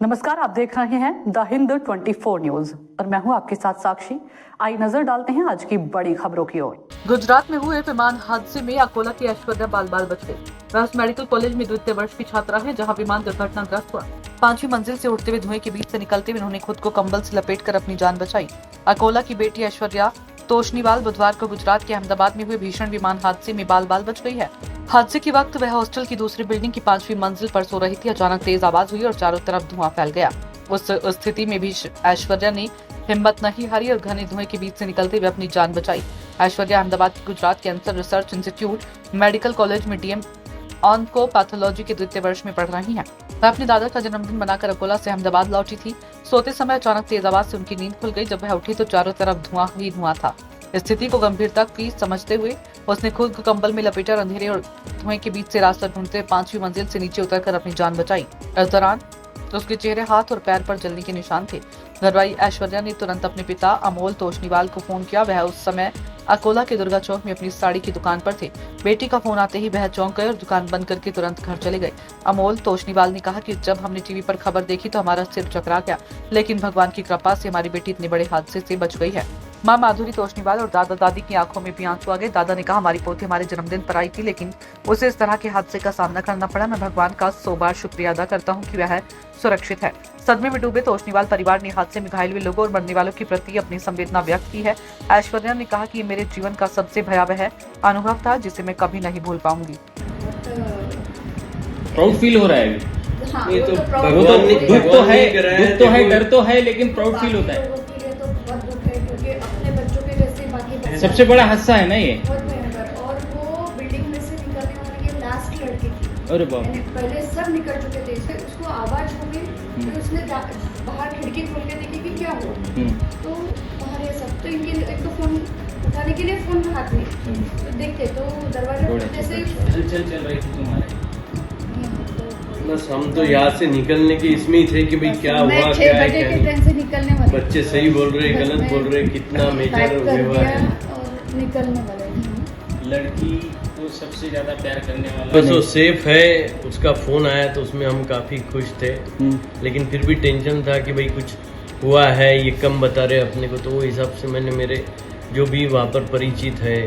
नमस्कार, आप देख रहे हैं द हिंद 24 न्यूज और मैं हूं आपके साथ साक्षी। आई नजर डालते हैं आज की बड़ी खबरों की ओर। गुजरात में हुए विमान हादसे में अकोला की ऐश्वर्या बाल बच गई। वह उस मेडिकल कॉलेज में द्वितीय वर्ष की छात्रा है जहां विमान दुर्घटनाग्रस्त हुआ। 5वीं मंजिल से उठते हुए धुएं के बीच से निकलते हुए उन्होंने खुद को कंबल से लपेटकर अपनी जान बचाई। अकोला की बेटी ऐश्वर्या तोशनीवाल बुधवार को गुजरात के अहमदाबाद में हुए भीषण विमान हादसे में बाल बच गई है। हादसे के वक्त वह हॉस्टल की दूसरी बिल्डिंग की 5वीं मंजिल पर सो रही थी। अचानक तेज आवाज हुई और चारों तरफ धुआं फैल गया। उस स्थिति में भी ऐश्वर्या ने हिम्मत नहीं हारी और घने धुएं के बीच से निकलते हुए अपनी जान बचाई। ऐश्वर्या अहमदाबाद के Gujarat cancer research institute medical college में डीएम ऑन्कोपैथोलॉजी के द्वितीय वर्ष में पढ़ रही हैं। वह अपने दादा का जन्मदिन मनाकर अकोला से अहमदाबाद लौटी थी। सोते समय अचानक तेज आवाज से उनकी नींद खुल गई। जब वह उठी तो चारों तरफ धुआं ही धुआं था। स्थिति को गंभीरता की समझते हुए उसने खुद को कंबल में लपेटा और अंधेरे और धुएं के बीच से रास्ता ढूंढते 5वीं मंजिल से नीचे उतरकर अपनी जान बचाई। इस दौरान उसके चेहरे, हाथ और पैर पर जलने के निशान थे। घरवाली ऐश्वर्या ने तुरंत अपने पिता अमोल तोशनीवाल को फोन किया। वह उस समय अकोला के दुर्गा चौक में अपनी साड़ी की दुकान पर थे। बेटी का फोन आते ही वह चौंक गए और दुकान बंद करके तुरंत घर चले गए। अमोल तोशनीवाल ने कहा कि जब हमने टीवी पर खबर देखी तो हमारा सिर चकरा गया, लेकिन भगवान की कृपा से हमारी बेटी इतने बड़े हादसे से बच गई है। मां माधुरी तोशनीवाल और दादा दादी की आंखों में भी आंसू आ गए। दादा ने कहा, हमारी पोती हमारे जन्मदिन पर आई थी, लेकिन उसे इस तरह के हादसे का सामना करना पड़ा। मैं भगवान का 100 बार शुक्रिया अदा करता हूँ कि वह सुरक्षित है। सदमे में डूबे तोशनीवाल परिवार ने हादसे में घायल हुए लोगों और मरने वालों के प्रति अपनी संवेदना व्यक्त की है। ऐश्वर्या ने कहा कि ये मेरे जीवन का सबसे भयावह अनुभव था जिसे मैं कभी नहीं भूल पाऊंगी। प्राउड फील हो रहा है अभी। हाँ, ये तो भगवान ने दुख तो है, डर तो है, लेकिन प्राउड फील होता है। सबसे बड़ा हादसा है ना ये। और वो बिल्डिंग में से निकलने वाली ये लास्ट लड़की थी। अरे बाप, पहले सब निकल चुके थे। इससे उसको आवाज हो गई, फिर उसने बाहर खिड़की खोल के देखी कि क्या हो, तो बाहर ये सब तो इनके एक तो फोन उठाने के लिए फोन हाथ में तो देखते तो दरवाजा खोलते से चल रही थी तुम्हारे। बस हम तो यहाँ से निकलने के इसमें ही थे कि भाई क्या हुआ, मैं 6 क्या है, बजे क्या के नहीं। ट्रेन से निकलने वाली, बच्चे सही बोल रहे, गलत बोल रहे, कितना मेजर हुआ है। और निकलने वाले लड़की को सबसे ज्यादा प्यार करने वाला बस वो सेफ है। उसका फोन आया तो उसमें हम काफी खुश थे, लेकिन फिर भी टेंशन था कि भाई कुछ हुआ है, ये कम बता रहे अपने को। तो वो हिसाब से मैंने मेरे जो भी वहाँ पर परिचित है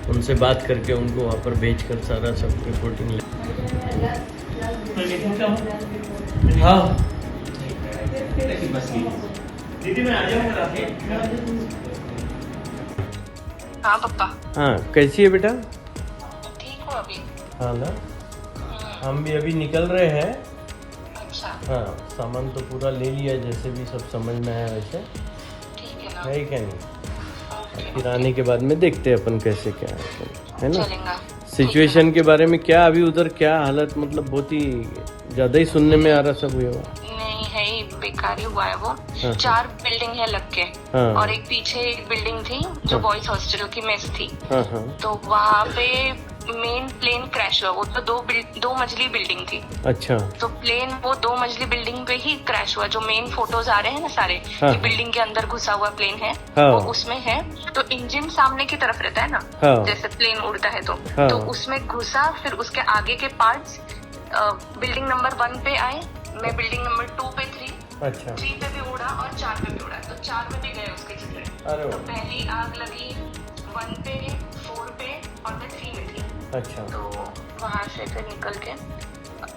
उनसे बात करके उनको वहाँ पर भेज कर सारा सब रिपोर्टिंग ले। हाँ दीदी मैं आ जाऊंगा। हाँ पापा, हाँ, कैसी है बेटा? ठीक हो अभी? हाँ ना, हम भी अभी निकल रहे हैं। अच्छा, हाँ, सामान तो पूरा ले लिया, जैसे भी सब समझ में आया वैसे ठीक है ना। है क्या नहीं। फिर आने के बाद में देखते हैं अपन कैसे क्या है ना। चलेगा। सिचुएशन के बारे में क्या अभी उधर क्या हालत, मतलब बहुत ही ज्यादा ही सुनने में आ रहा सब हुआ। नहीं है ही, बेकार ही हुआ है वो। हाँ। 4 बिल्डिंग है लग के, हाँ। और एक पीछे एक बिल्डिंग थी जो हाँ। बॉयज हॉस्टल की मेस थी। हाँ हाँ, तो वहाँ पे मेन प्लेन क्रैश हुआ। वो तो दो मंजिली बिल्डिंग थी। अच्छा। तो प्लेन वो 2 मंजिली बिल्डिंग पे ही क्रैश हुआ। जो मेन फोटोज आ रहे हैं ना सारे, हाँ। कि बिल्डिंग के अंदर घुसा हुआ प्लेन है, हाँ। वो उसमें है। तो इंजन सामने की तरफ रहता है ना, हाँ। जैसे प्लेन उड़ता है हाँ। तो उसमें घुसा। फिर उसके आगे के पार्ट्स बिल्डिंग नंबर 1 पे आए, मैं बिल्डिंग नंबर 2 पे थी, अच्छा। 3 पे भी उड़ा और 4 पे भी उड़ा। तो 4 में भी गए उसके चित्र। अरे तो वाह। पहली आग लगी 1 पे, 4 पे और मैं 3 में थी। अच्छा, तो वहां से फिर निकल के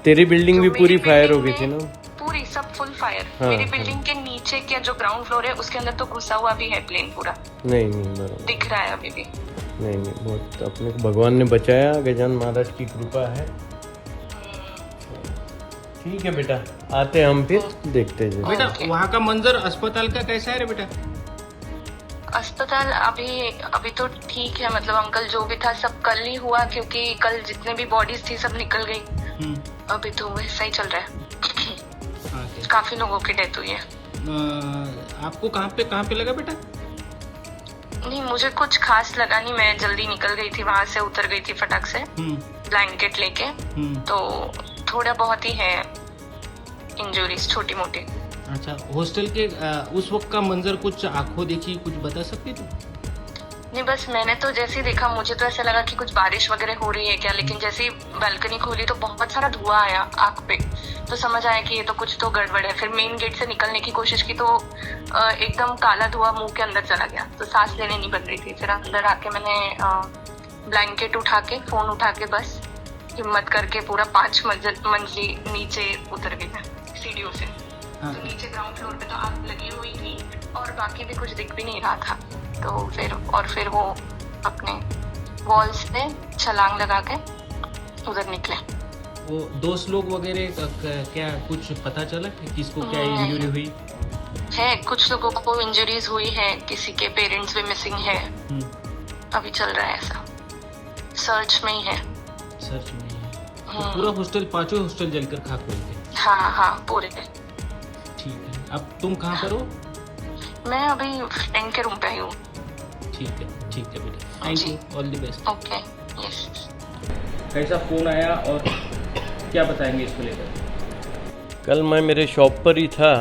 तेरी बिल्डिंग जो भी पूरी मेरी फायर हो बिल्डिंग गई थी में ना? पूरी सब फुल फायर। हाँ, मेरी हाँ। बिल्डिंग के नीचे के जो ग्राउंड फ्लोर है उसके अंदर तो घुसा हुआ भी है प्लेन पूरा, नहीं बराबर, दिख रहा है अभी भी। नहीं बहुत अपने को भगवान ने बचाया, गजानन महाराज की कृपा है। ठीक है बेटा, आते हैं हम फिर देखते हैं। बेटा ओके। वहाँ का मंजर अस्पताल का कैसा है रे बेटा? अस्पताल अभी तो ठीक है। मतलब अंकल जो भी था सब कल ही हुआ, क्योंकि कल जितने भी बॉडीज थी सब निकल गई। अभी तो वैसा ही चल रहा है। काफी लोगों की डेथ हुई है। आपको कहाँ पे लगा बेटा? नहीं, मुझे कुछ खास लगा नहीं। मैं जल्दी निकल गई थी वहां से, उतर गई थी फटाक से ब्लैंकेट लेके। तो थोड़ा बहुत ही है इंजरीज, छोटी मोटी। अच्छा, हॉस्टल के उस वक्त का मंजर कुछ आंखों देखी कुछ बता सकती तू? नहीं, बस मैंने तो जैसे ही देखा मुझे तो ऐसा लगा कि कुछ बारिश वगैरह हो रही है क्या, लेकिन जैसे ही बालकनी खोली तो बहुत सारा धुआं आया आँख पे, तो समझ आया कि ये तो कुछ तो गड़बड़ है। फिर मेन गेट से निकलने की कोशिश की तो एकदम काला धुआं मुंह के अंदर चला गया, तो सांस लेने नहीं बन रही थी। फिर अंदर आके मैंने ब्लैंकेट उठा के, फोन उठा के बस हिम्मत करके पूरा 5 मंजिली नीचे उतर गई मैं सीढ़ियों से। तो नीचे ग्राउंड फ्लोर पे तो आग लगी हुई थी और बाकी भी कुछ दिख भी नहीं रहा था। तो फिर वो अपने वॉल से छलांग लगा के उधर निकले। वो दोस्त लोग वगैरह क्या कुछ पता चला कि किसको क्या इंजरी हुई है? कुछ लोगों को इंजरीज हुई है, किसी के पेरेंट्स भी मिसिंग है। अभी चल रहा है ऐसा, सर्च में ही है। सर्च में है। तो पूरा हॉस्टल, 5 हॉस्टल जलकर खाक हो गए? हाँ पूरे। ठीक है, अब तुम कहाँ पर हो? मैं अभी फ्रेंड के रूम पे आई हूँ। ठीक है बेटा, thank you, all the best. Okay, yes. कैसा फ़ोन आया और क्या बताएंगे इसको लेकर? कल मैं मेरे शॉप पर ही था,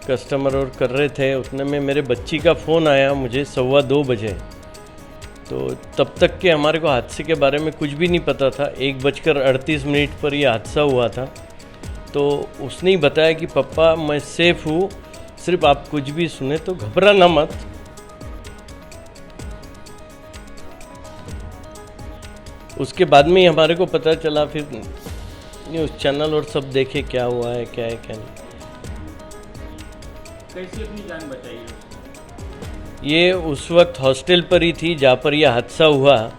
कस्टमर और कर रहे थे, उतने में मेरे बच्ची का फ़ोन आया मुझे 2:15 बजे। तो तब तक के हमारे को हादसे के बारे में कुछ भी नहीं पता था। 1:38 पर ये हादसा हुआ था। तो उसने ही बताया कि पापा मैं सेफ़ हूँ, सिर्फ आप कुछ भी सुने तो घबराना मत। उसके बाद में ही हमारे को पता चला, फिर न्यूज़ चैनल और सब देखे क्या हुआ है, क्या है क्या नहीं। कैसे अपनी जान बचाई? ये उस वक्त हॉस्टल पर ही थी जहाँ पर यह हादसा हुआ।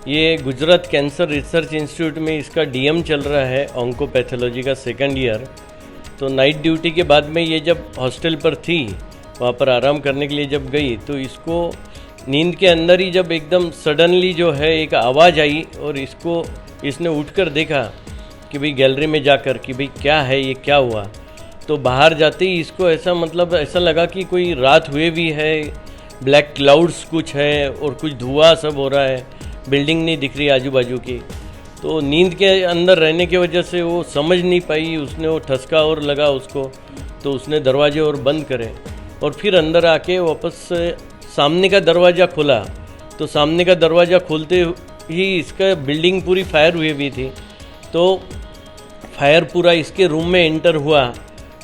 ये गुजरात कैंसर रिसर्च इंस्टीट्यूट में इसका डीएम चल रहा है, ऑन्कोपैथोलॉजी का 2nd ईयर। तो नाइट ड्यूटी के बाद में ये जब हॉस्टल पर थी, वहाँ पर आराम करने के लिए जब गई, तो इसको नींद के अंदर ही जब एकदम सडनली जो है एक आवाज़ आई और इसने उठकर देखा कि भाई गैलरी में जाकर कि भाई क्या है, ये क्या हुआ। तो बाहर जाते ही इसको ऐसा लगा कि कोई रात हुए भी है, ब्लैक क्लाउड्स कुछ है और कुछ धुआं सब हो रहा है, बिल्डिंग नहीं दिख रही आजू बाजू की। तो नींद के अंदर रहने की वजह से वो समझ नहीं पाई, उसने वो ठसका और लगा उसको, तो उसने दरवाजे और बंद करे और फिर अंदर आके वापस सामने का दरवाज़ा खोला। तो सामने का दरवाज़ा खोलते ही इसका बिल्डिंग पूरी फायर हुई भी थी। तो फायर पूरा इसके रूम में एंटर हुआ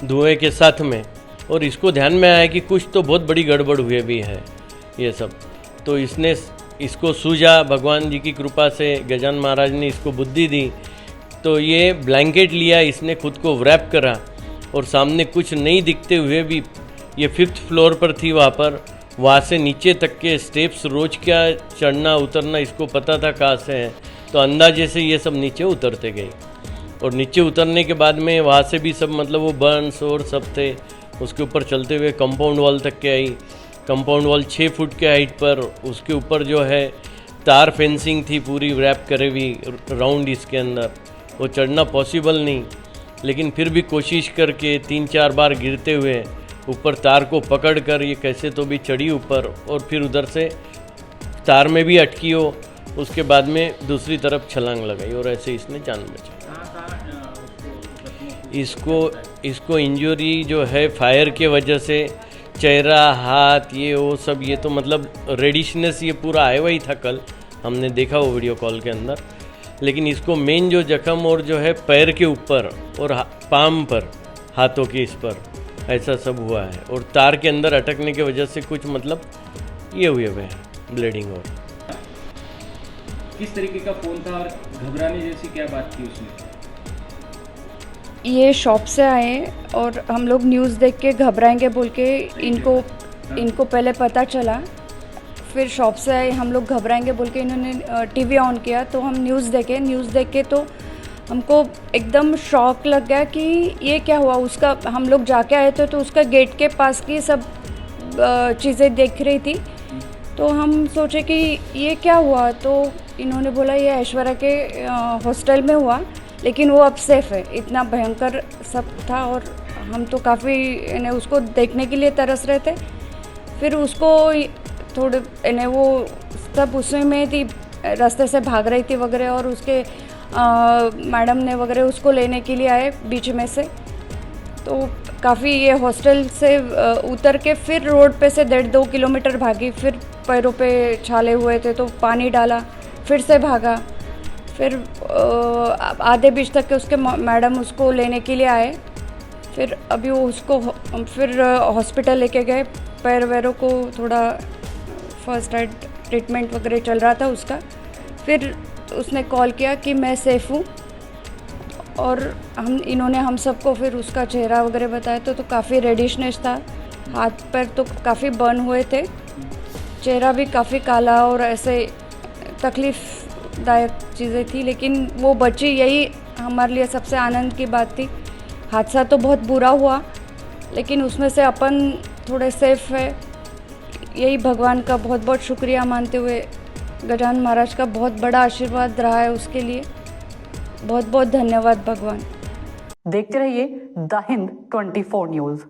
धुएं के साथ में, और इसको ध्यान में आया कि कुछ तो बहुत बड़ी गड़बड़ हुई भी है ये सब। तो इसको सूझा, भगवान जी की कृपा से गजानन महाराज ने इसको बुद्धि दी। तो ये ब्लैंकेट लिया, इसने खुद को रैप करा और सामने कुछ नहीं दिखते हुए भी, ये 5th फ्लोर पर थी, वहाँ से नीचे तक के स्टेप्स रोज क्या चढ़ना उतरना इसको पता था कहाँ से है। तो अंदाजे से ये सब नीचे उतरते गए और नीचे उतरने के बाद में वहाँ से भी सब वो बर्न्स और सब थे। उसके ऊपर चलते हुए कंपाउंड वॉल तक के आई। कंपाउंड वॉल 6 फुट के हाइट पर, उसके ऊपर जो है तार फेंसिंग थी पूरी रैप करे हुई राउंड इसके अंदर। वो चढ़ना पॉसिबल नहीं, लेकिन फिर भी कोशिश करके 3-4 बार गिरते हुए ऊपर तार को पकड़कर ये कैसे तो भी चढ़ी ऊपर, और फिर उधर से तार में भी अटकी हो, उसके बाद में दूसरी तरफ छलांग लगाई और ऐसे इसने जान बचाई। इसको इंजरी जो है फायर के वजह से चेहरा, हाथ, ये वो सब, ये तो रेडिशनेस ये पूरा आया हुआ ही था। कल हमने देखा वो वीडियो कॉल के अंदर। लेकिन इसको मेन जो जख्म और जो है पैर के ऊपर और पाम पर, हाथों के इस पर ऐसा सब हुआ है, और तार के अंदर अटकने की वजह से कुछ ये हुए हैं ब्लीडिंग। और किस तरीके का फ़ोन था और घबराने जैसी क्या बात थी उसमें? ये शॉप से आए और हम लोग न्यूज़ देख के घबराएंगे बोल के इनको पहले पता चला। फिर शॉप से आए, हम लोग घबराएंगे बोल के इन्होंने टीवी ऑन किया, तो हम न्यूज़ देखे तो हमको एकदम शॉक लग गया कि ये क्या हुआ। उसका हम लोग जाके आए थे तो उसका गेट के पास की सब चीज़ें देख रही थी। तो हम सोचे कि ये क्या हुआ, तो इन्होंने बोला ये ऐश्वर्या के हॉस्टल में हुआ, लेकिन वो अब सेफ़ है। इतना भयंकर सब था और हम तो काफ़ी उसको देखने के लिए तरस रहे थे। फिर उसको थोड़े वो सब उसमें में थी, रास्ते से भाग रही थी वगैरह, और उसके मैडम ने वगैरह उसको लेने के लिए आए बीच में से। तो काफ़ी ये हॉस्टल से उतर के फिर रोड पे से 1.5-2 किलोमीटर भागी, फिर पैरों पे छाले हुए थे, तो पानी डाला, फिर से भागा। फिर आधे बीच तक के उसके मैडम उसको लेने के लिए आए। फिर अभी वो उसको फिर हॉस्पिटल लेके गए। पैर वैरों को थोड़ा फर्स्ट एड ट्रीटमेंट वगैरह चल रहा था उसका। फिर उसने कॉल किया कि मैं सेफ़ हूँ, और इन्होंने हम सबको फिर उसका चेहरा वगैरह बताया तो काफ़ी रेडिशनेस था, हाथ पैर तो काफ़ी बर्न हुए थे, चेहरा भी काफ़ी काला और ऐसे तकलीफ़दायक चीज़ें थी, लेकिन वो बची, यही हमारे लिए सबसे आनंद की बात थी। हादसा तो बहुत बुरा हुआ, लेकिन उसमें से अपन थोड़े सेफ है, यही भगवान का बहुत बहुत शुक्रिया मानते हुए गजानन महाराज का बहुत बड़ा आशीर्वाद रहा है उसके लिए। बहुत बहुत धन्यवाद भगवान। देखते रहिए द हिंद 24 न्यूज़।